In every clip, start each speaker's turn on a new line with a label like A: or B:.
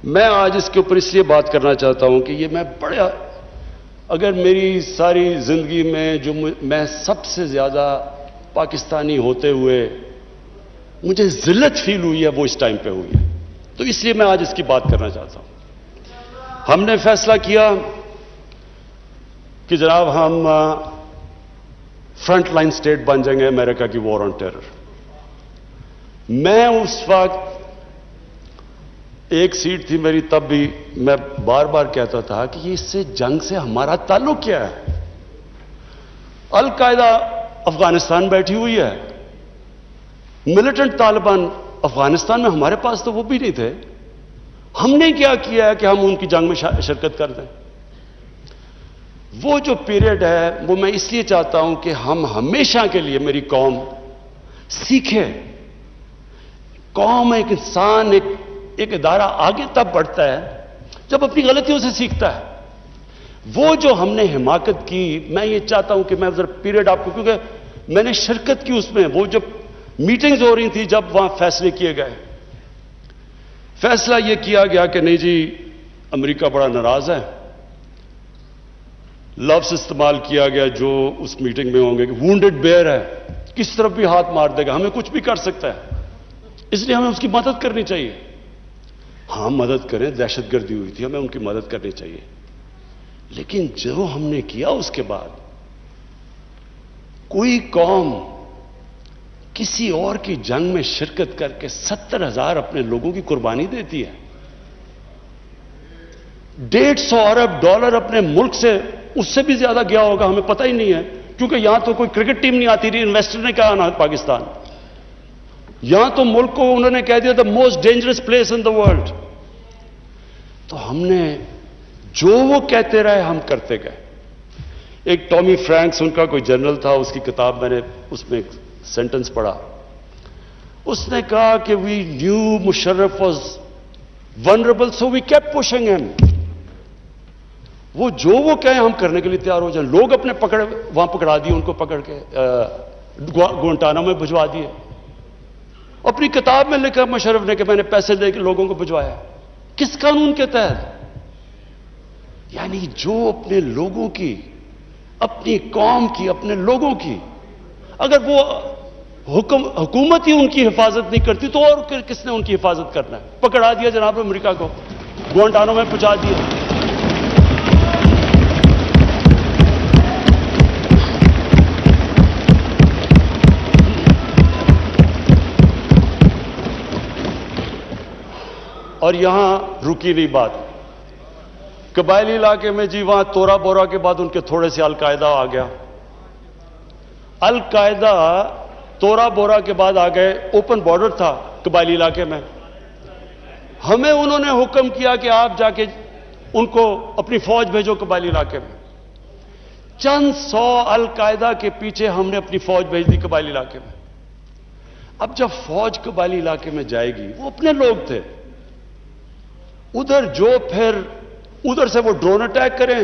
A: میں آج اس کے اوپر اس لیے بات کرنا چاہتا ہوں کہ یہ میں بڑا، اگر میری ساری زندگی میں جو میں سب سے زیادہ پاکستانی ہوتے ہوئے مجھے ذلت فیل ہوئی ہے وہ اس ٹائم پہ ہوئی ہے، تو اس لیے میں آج اس کی بات کرنا چاہتا ہوں۔ ہم نے فیصلہ کیا کہ جناب ہم فرنٹ لائن سٹیٹ بن جائیں گے امریکہ کی وار آن ٹیرر۔ میں اس وقت ایک سیٹ تھی میری، تب بھی میں بار بار کہتا تھا کہ اس سے جنگ سے ہمارا تعلق کیا ہے؟ القاعدہ افغانستان بیٹھی ہوئی ہے، ملیٹنٹ طالبان افغانستان میں، ہمارے پاس تو وہ بھی نہیں تھے۔ ہم نے کیا کیا ہے کہ ہم ان کی جنگ میں شرکت کر دیں؟ وہ جو پیریڈ ہے وہ میں اس لیے چاہتا ہوں کہ ہم ہمیشہ کے لیے، میری قوم سیکھے۔ قوم، ایک انسان، ایک ادارہ آگے تب بڑھتا ہے جب اپنی غلطیوں سے سیکھتا ہے۔ وہ جو ہم نے حماقت کی، میں یہ چاہتا ہوں کہ میں ذرا پیریڈ آپ کو، کیونکہ میں نے شرکت کی اس میں، وہ جب میٹنگز ہو رہی تھی، جب وہاں فیصلے کیے گئے، فیصلہ یہ کیا گیا کہ نہیں جی امریکہ بڑا ناراض ہے۔ لفظ استعمال کیا گیا جو اس میٹنگ میں ہوں گے کہ وونڈڈ بیئر ہے، کس طرف بھی ہاتھ مار دے گا، ہمیں کچھ بھی کر سکتا ہے، اس لیے ہمیں اس کی مدد کرنی چاہیے۔ ہاں مدد کریں، دہشت گردی ہوئی تھی، ہمیں ان کی مدد کرنی چاہیے۔ لیکن جو ہم نے کیا اس کے بعد، کوئی قوم کسی اور کی جنگ میں شرکت کر کے 70,000 اپنے لوگوں کی قربانی دیتی ہے، 150 ارب ڈالر اپنے ملک سے، اس سے بھی زیادہ گیا ہوگا، ہمیں پتہ ہی نہیں ہے، کیونکہ یہاں تو کوئی کرکٹ ٹیم نہیں آتی رہی، انویسٹر نے کہا نا پاکستان، یہاں تو ملک کو انہوں نے کہہ دیا the most dangerous place in the world. تو ہم نے جو وہ کہتے رہے ہم کرتے گئے۔ ایک ٹامی فرینکس ان کا کوئی جنرل تھا، اس کی کتاب میں نے اس میں ایک سینٹنس پڑھا، اس نے کہا کہ we knew Musharraf was vulnerable so we kept pushing him. وہ جو وہ کہیں ہم کرنے کے لیے تیار ہو جائیں۔ لوگ اپنے وہاں پکڑا دیے، ان کو پکڑ کے گوانٹانامو میں بھجوا دیے۔ اپنی کتاب میں لکھا مشرف نے کہ میں نے پیسے دے کے لوگوں کو بھجوایا۔ کس قانون کے تحت؟ یعنی جو اپنے لوگوں کی، اپنی قوم کی، اپنے لوگوں کی، اگر وہ حکومت ہی ان کی حفاظت نہیں کرتی تو اور کس نے ان کی حفاظت کرنا ہے؟ پکڑا دیا جناب امریکہ کو، گوانٹانامو میں پہنچا دیا۔ اور یہاں رکی نہیں بات، قبائلی علاقے میں جی وہاں تورا بورا کے بعد ان کے تھوڑے سے القاعدہ آ گیا۔ القاعدہ تورا بورا کے بعد آ گئے، اوپن بارڈر تھا قبائلی علاقے میں، ہمیں انہوں نے حکم کیا کہ آپ جا کے ان کو اپنی فوج بھیجو قبائلی علاقے میں۔ چند سو القاعدہ کے پیچھے ہم نے اپنی فوج بھیج دی قبائلی علاقے میں۔ اب جب فوج قبائلی علاقے میں جائے گی، وہ اپنے لوگ تھے، ادھر جو پھر ادھر سے وہ ڈرون اٹیک کریں،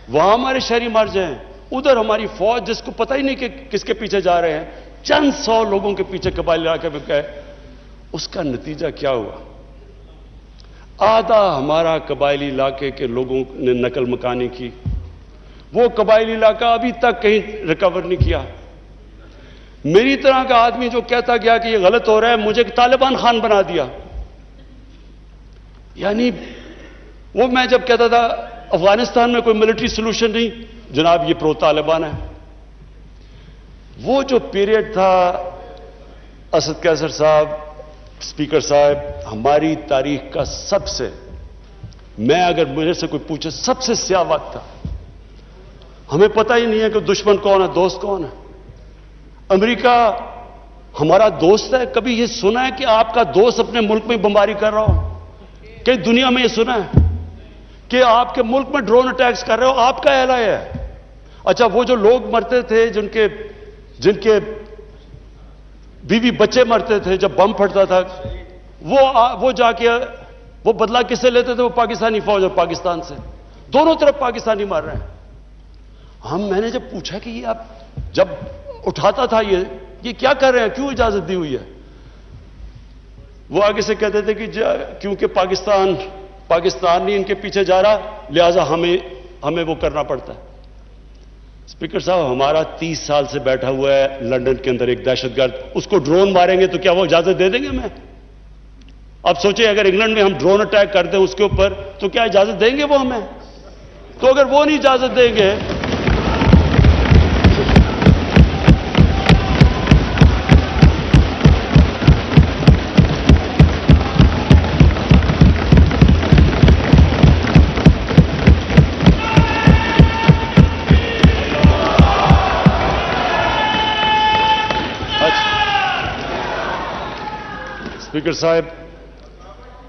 A: وہاں ہمارے شہری مر جائیں، ادھر ہماری فوج جس کو پتہ ہی نہیں کہ کس کے پیچھے جا رہے ہیں، چند سو لوگوں کے پیچھے قبائلی علاقے میں گئے۔ اس کا نتیجہ کیا ہوا؟ آدھا ہمارا قبائلی علاقے کے لوگوں نے نقل مکانی کی، وہ قبائلی علاقہ ابھی تک کہیں ریکور نہیں کیا۔ میری طرح کا آدمی جو کہتا گیا کہ یہ غلط ہو رہا ہے، مجھے طالبان خان بنا دیا۔ یعنی وہ میں جب کہتا تھا افغانستان میں کوئی ملٹری سلوشن نہیں، جناب یہ پرو طالبان ہے۔ وہ جو پیریڈ تھا، اسد قیصر صاحب، اسپیکر صاحب، ہماری تاریخ کا سب سے، میں اگر مجھے سے کوئی پوچھے، سب سے سیاہ وقت تھا۔ ہمیں پتہ ہی نہیں ہے کہ دشمن کون ہے، دوست کون ہے۔ امریکہ ہمارا دوست ہے؟ کبھی یہ سنا ہے کہ آپ کا دوست اپنے ملک میں بمباری کر رہا ہو؟ کہ دنیا میں یہ سنا ہے کہ آپ کے ملک میں ڈرون اٹیکس کر رہے ہو؟ آپ کا اہل ہے۔ اچھا وہ جو لوگ مرتے تھے، جن کے بیوی بچے مرتے تھے جب بم پھٹتا تھا، وہ جا کے وہ بدلہ کس سے لیتے تھے؟ وہ پاکستانی فوج اور پاکستان سے، دونوں طرف پاکستانی مر رہے ہیں۔ میں نے جب پوچھا کہ یہ آپ جب اٹھاتا تھا یہ کیا کر رہے ہیں، کیوں اجازت دی ہوئی ہے؟ وہ آگے سے کہتے تھے کہ کیونکہ پاکستان نہیں ان کے پیچھے جا رہا لہذا ہمیں وہ کرنا پڑتا ہے. اسپیکر صاحب ہمارا 30 سال سے بیٹھا ہوا ہے لندن کے اندر ایک دہشت گرد, اس کو ڈرون ماریں گے تو کیا وہ اجازت دے دیں گے ہمیں؟ اب سوچیں اگر انگلینڈ میں ہم ڈرون اٹیک کر دیں اس کے اوپر تو کیا اجازت دیں گے وہ ہمیں؟ تو اگر وہ نہیں اجازت دیں گے اسپیکر صاحب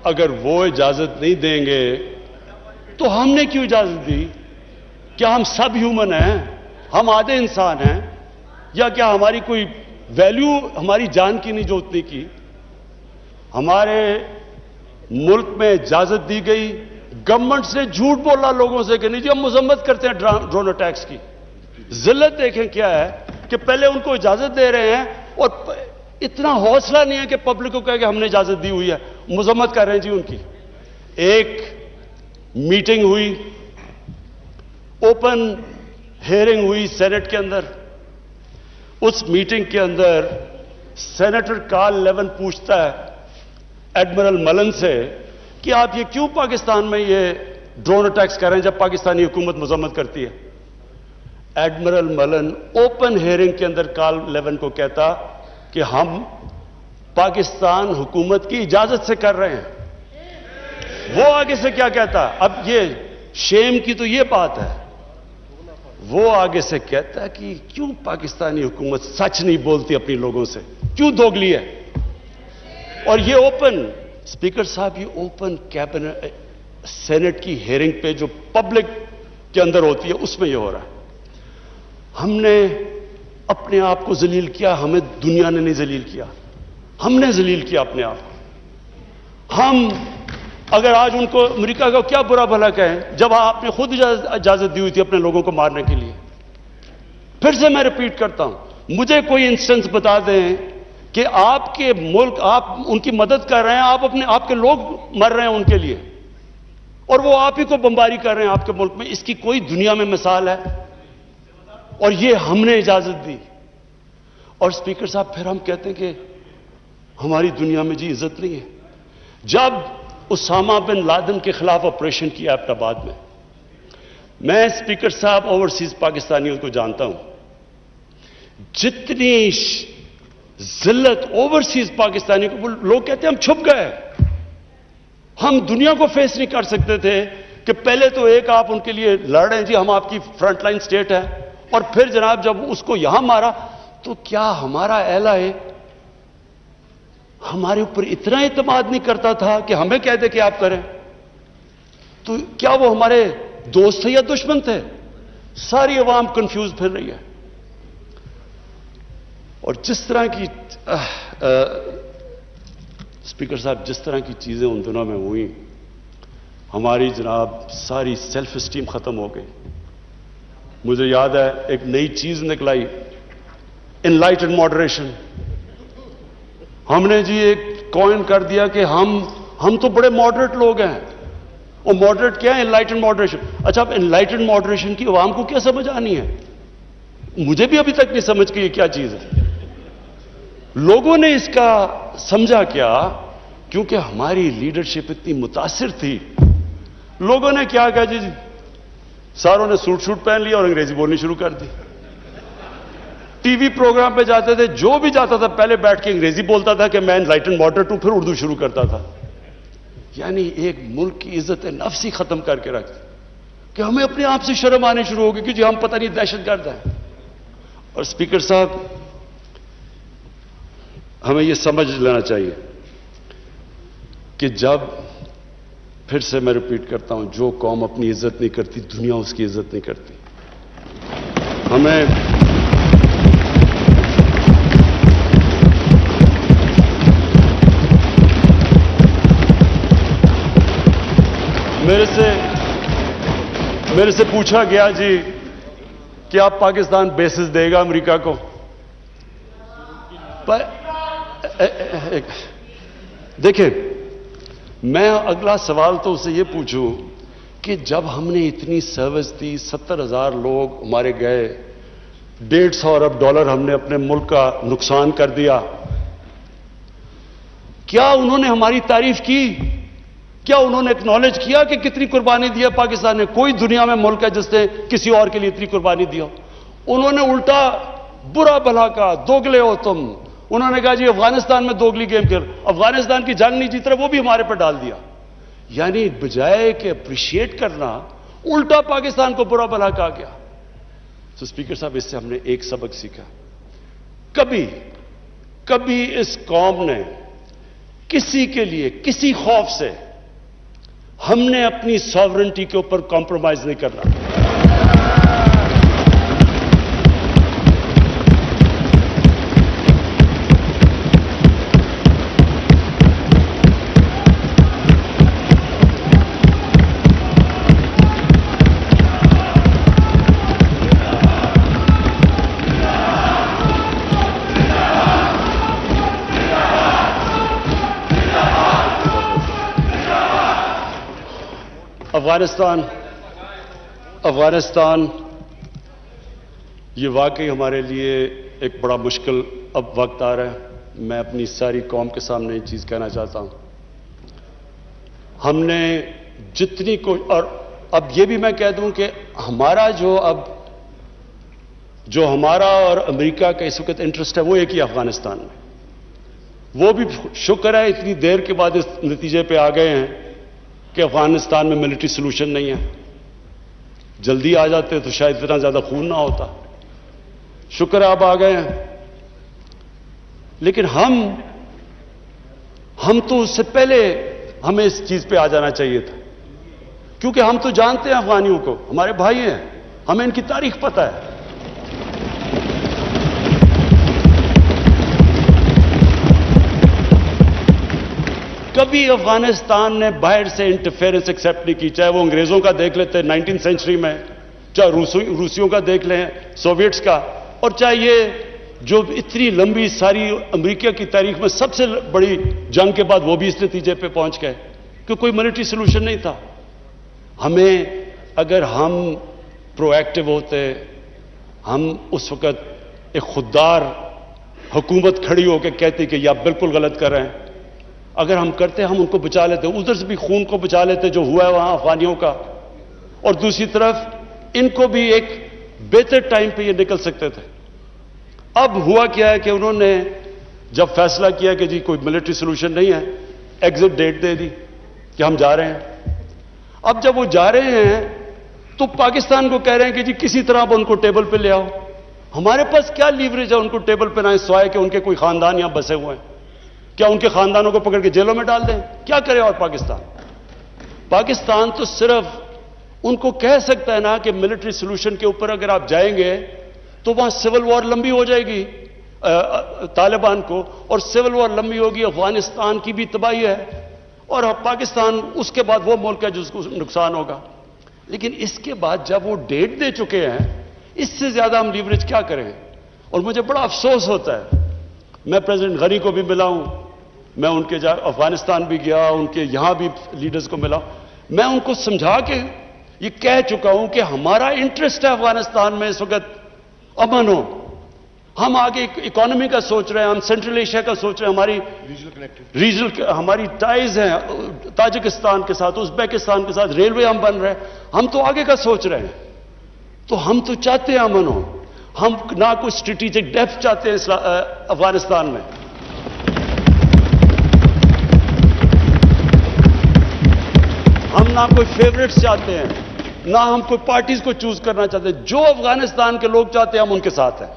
A: اگر وہ اجازت نہیں دیں گے تو ہم نے کیوں اجازت دی؟ کیا ہم سب ہیومن ہیں؟ ہم آدھے انسان ہیں؟ یا کیا ہماری کوئی ویلیو ہماری جان کی نہیں جو اتنی کی؟ ہمارے ملک میں اجازت دی گئی, گورنمنٹ سے جھوٹ بولا لوگوں سے کہ نہیں جی ہم مذمت کرتے ہیں ڈرون اٹیکس کی. ذلت دیکھیں کیا ہے کہ پہلے ان کو اجازت دے رہے ہیں اور اتنا حوصلہ نہیں ہے کہ پبلک کو کہے کہ ہم نے اجازت دی ہوئی ہے, مذمت کر رہے ہیں جی ان کی. ایک میٹنگ ہوئی, اوپن ہیئرنگ ہوئی سینٹ کے اندر. اس میٹنگ کے اندر سینیٹر کارل لیون پوچھتا ہے ایڈمرل ملن سے کہ آپ یہ کیوں پاکستان میں یہ ڈرون اٹیکس کر رہے ہیں جب پاکستانی حکومت مذمت کرتی ہے؟ ایڈمرل ملن اوپن ہیئرنگ کے اندر کارل لیون کو کہتا کہ ہم پاکستان حکومت کی اجازت سے کر رہے ہیں. وہ آگے سے کیا کہتا؟ اب یہ شیم کی تو یہ بات ہے, وہ آگے سے کہتا ہے کہ کیوں پاکستانی حکومت سچ نہیں بولتی اپنی لوگوں سے, کیوں دوگلی ہے؟ اور یہ اوپن, اسپیکر صاحب یہ اوپن کیبنٹ سینٹ کی ہیئرنگ پہ جو پبلک کے اندر ہوتی ہے اس میں یہ ہو رہا ہے. ہم نے اپنے آپ کو ذلیل کیا, ہمیں دنیا نے نہیں ذلیل کیا, ہم نے ذلیل کیا اپنے آپ کو. ہم اگر آج ان کو امریکہ کا کیا برا بھلا کہیں جب آپ نے خود اجازت دی ہوئی تھی اپنے لوگوں کو مارنے کے لیے. پھر سے میں ریپیٹ کرتا ہوں, مجھے کوئی انسٹنس بتا دیں کہ آپ کے ملک آپ ان کی مدد کر رہے ہیں, آپ کے لوگ مر رہے ہیں ان کے لیے اور وہ آپ ہی کو بمباری کر رہے ہیں آپ کے ملک میں. اس کی کوئی دنیا میں مثال ہے؟ اور یہ ہم نے اجازت دی. اور اسپیکر صاحب پھر ہم کہتے ہیں کہ ہماری دنیا میں جی عزت نہیں ہے. جب اسامہ بن لادن کے خلاف آپریشن کیا ایبٹ آباد میں اسپیکر صاحب اوورسیز پاکستانیوں کو جانتا ہوں, جتنی ذلت اوورسیز پاکستانی کو, لوگ کہتے ہیں ہم چھپ گئے, ہم دنیا کو فیس نہیں کر سکتے تھے کہ پہلے تو ایک آپ ان کے لیے لڑ رہے ہیں جی ہم آپ کی فرنٹ لائن سٹیٹ ہے, اور پھر جناب جب اس کو یہاں مارا تو کیا ہمارا اہل ہے ہمارے اوپر اتنا اعتماد نہیں کرتا تھا کہ ہمیں کہہ دے کہ آپ کریں؟ تو کیا وہ ہمارے دوست تھے یا دشمن تھے؟ ساری عوام کنفیوز پھر رہی ہے. اور جس طرح کی اسپیکر صاحب جس طرح کی چیزیں ان دنوں میں ہوئیں, ہماری جناب ساری سیلف اسٹیم ختم ہو گئی. مجھے یاد ہے ایک نئی چیز نکلائی, انلائٹنڈ ماڈریشن. ہم نے جی ایک کوئن کر دیا کہ ہم تو بڑے ماڈریٹ لوگ ہیں. اور ماڈریٹ کیا ہے؟ Enlightened moderation. اچھا اب انلائٹنڈ ماڈریشن کی عوام کو کیا سمجھ آنی ہے؟ مجھے بھی ابھی تک نہیں سمجھ کہ یہ کیا چیز ہے. لوگوں نے اس کا سمجھا کیا؟ کیونکہ ہماری لیڈرشپ اتنی متاثر تھی. لوگوں نے کیا کہا جی ساروں نے سوٹ پہن لیا اور انگریزی بولنی شروع کر دی. ٹی وی پروگرام پہ جاتے تھے, جو بھی جاتا تھا پہلے بیٹھ کے انگریزی بولتا تھا کہ میں انلائٹنڈ ماڈریٹ ہوں, پھر اردو شروع کرتا تھا. یعنی ایک ملک کی عزت نفس ہی ختم کر کے رکھ کہ ہمیں اپنے آپ سے شرم آنے شروع ہو گئی کہ جی ہم پتہ نہیں دہشت گرد ہیں. اور اسپیکر صاحب ہمیں یہ سمجھ لینا چاہیے کہ جب, پھر سے میں ریپیٹ کرتا ہوں, جو قوم اپنی عزت نہیں کرتی دنیا اس کی عزت نہیں کرتی. ہمیں میرے سے پوچھا گیا جی کہ آپ پاکستان بیسز دے گا امریکہ کو؟ دیکھیں، میں اگلا سوال تو اسے یہ پوچھوں کہ جب ہم نے اتنی سروس دی، 70,000 لوگ ہمارے گئے، $150 ارب ہم نے اپنے ملک کا نقصان کر دیا، کیا انہوں نے ہماری تعریف کی؟ کیا انہوں نے ایکنالج کیا کہ کتنی قربانی دی ہے پاکستان نے؟ کوئی دنیا میں ملک ہے جس نے کسی اور کے لیے اتنی قربانی دی ہو؟ انہوں نے الٹا برا بھلا کہا، دوگلے ہو تم۔ انہوں نے کہا جی افغانستان میں دوگلی گیم کر، افغانستان کی جنگ نہیں جیت رہے، وہ بھی ہمارے پر ڈال دیا۔ یعنی بجائے کہ اپریشیٹ کرنا، الٹا پاکستان کو برا بھلا کہا گیا۔ تو اسپیکر صاحب، اس سے ہم نے ایک سبق سیکھا، کبھی اس قوم نے کسی کے لیے کسی خوف سے ہم نے اپنی ساورنٹی کے اوپر کمپرومائز نہیں کرنا۔ افغانستان یہ واقعی ہمارے لیے ایک بڑا مشکل اب وقت آ رہا ہے۔ میں اپنی ساری قوم کے سامنے یہ چیز کہنا چاہتا ہوں، ہم نے جتنی اور اب یہ بھی میں کہہ دوں کہ ہمارا جو ہمارا اور امریکہ کا اس وقت انٹرسٹ ہے وہ ایک ہی افغانستان میں۔ وہ بھی شکر ہے اتنی دیر کے بعد اس نتیجے پہ آ گئے ہیں کہ افغانستان میں ملٹری سلوشن نہیں ہے۔ جلدی آ جاتے تو شاید اتنا زیادہ خون نہ ہوتا۔ شکر ہے اب آ گئے ہیں، لیکن ہم تو اس سے پہلے ہمیں اس چیز پہ آ جانا چاہیے تھا، کیونکہ ہم تو جانتے ہیں افغانیوں کو، ہمارے بھائی ہیں، ہمیں ان کی تاریخ پتہ ہے۔ کبھی افغانستان نے باہر سے انٹرفیئرنس ایکسیپٹ نہیں کی، چاہے وہ انگریزوں کا دیکھ لیتے 19 سینچری میں، چاہے روسیوں کا دیکھ لیں، سوویٹس کا، اور چاہے یہ جو اتنی لمبی ساری امریکہ کی تاریخ میں سب سے بڑی جنگ کے بعد وہ بھی اس نتیجے پہ پہنچ گئے کہ کوئی ملٹری سلوشن نہیں تھا۔ ہمیں اگر ہم پرو ایکٹیو ہوتے، ہم اس وقت ایک خوددار حکومت کھڑی ہو کے کہتی کہ یہ آپ بالکل غلط کر رہے ہیں، اگر ہم کرتے ہم ان کو بچا لیتے، ادھر سے بھی خون کو بچا لیتے جو ہوا ہے وہاں افغانیوں کا، اور دوسری طرف ان کو بھی ایک بہتر ٹائم پہ یہ نکل سکتے تھے۔ اب ہوا کیا ہے کہ انہوں نے جب فیصلہ کیا کہ جی کوئی ملٹری سلوشن نہیں ہے، ایگزٹ ڈیٹ دے دی کہ ہم جا رہے ہیں۔ اب جب وہ جا رہے ہیں تو پاکستان کو کہہ رہے ہیں کہ جی کسی طرح اب ان کو ٹیبل پہ لے آؤ۔ ہمارے پاس کیا لیوریج ہے ان کو ٹیبل پہ لائیں سوائے کہ ان کے کوئی خاندان یہاں بسے ہوئے ہیں؟ کیا ان کے خاندانوں کو پکڑ کے جیلوں میں ڈال دیں؟ کیا کرے؟ اور پاکستان تو صرف ان کو کہہ سکتا ہے نا کہ ملٹری سلوشن کے اوپر اگر آپ جائیں گے تو وہاں سول وار لمبی ہو جائے گی طالبان کو، اور سول وار لمبی ہوگی، افغانستان کی بھی تباہی ہے، اور پاکستان اس کے بعد وہ ملک ہے جس کو نقصان ہوگا۔ لیکن اس کے بعد جب وہ ڈیٹ دے چکے ہیں، اس سے زیادہ ہم لیوریج کیا کریں؟ اور مجھے بڑا افسوس ہوتا ہے، میں پریزیڈنٹ غنی کو بھی ملا ہوں، میں ان کے افغانستان بھی گیا، ان کے یہاں بھی لیڈرز کو ملا، میں ان کو سمجھا کے یہ کہہ چکا ہوں کہ ہمارا انٹرسٹ ہے افغانستان میں اس وقت امن ہو۔ ہم آگے اکانومی کا سوچ رہے ہیں، ہم سینٹرل ایشیا کا سوچ رہے ہیں، ہماری ریجنل ہماری ٹائز ہیں تاجکستان کے ساتھ، ازبیکستان کے ساتھ، ریلوے ہم بن رہے ہیں، ہم تو آگے کا سوچ رہے ہیں۔ تو ہم تو چاہتے ہیں امن ہو، ہم نہ کوئی اسٹریٹجک ڈیپتھ چاہتے ہیں افغانستان میں۔ ہم نہ کوئی فیوریٹس چاہتے ہیں، نہ ہم کوئی پارٹیز کو چوز کرنا چاہتے ہیں، جو افغانستان کے لوگ چاہتے ہیں ہم ان کے ساتھ ہیں۔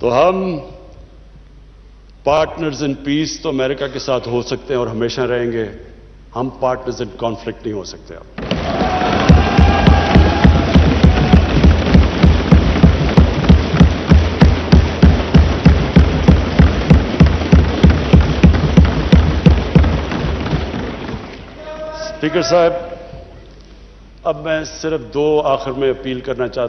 A: تو ہم پارٹنرز ان پیس تو امریکہ کے ساتھ ہو سکتے ہیں اور ہمیشہ رہیں گے، ہم پارٹنرز ان کانفلکٹ نہیں ہو سکتے۔ اب اسپیکر صاحب، اب میں صرف دو آخر میں اپیل کرنا چاہتا ہوں.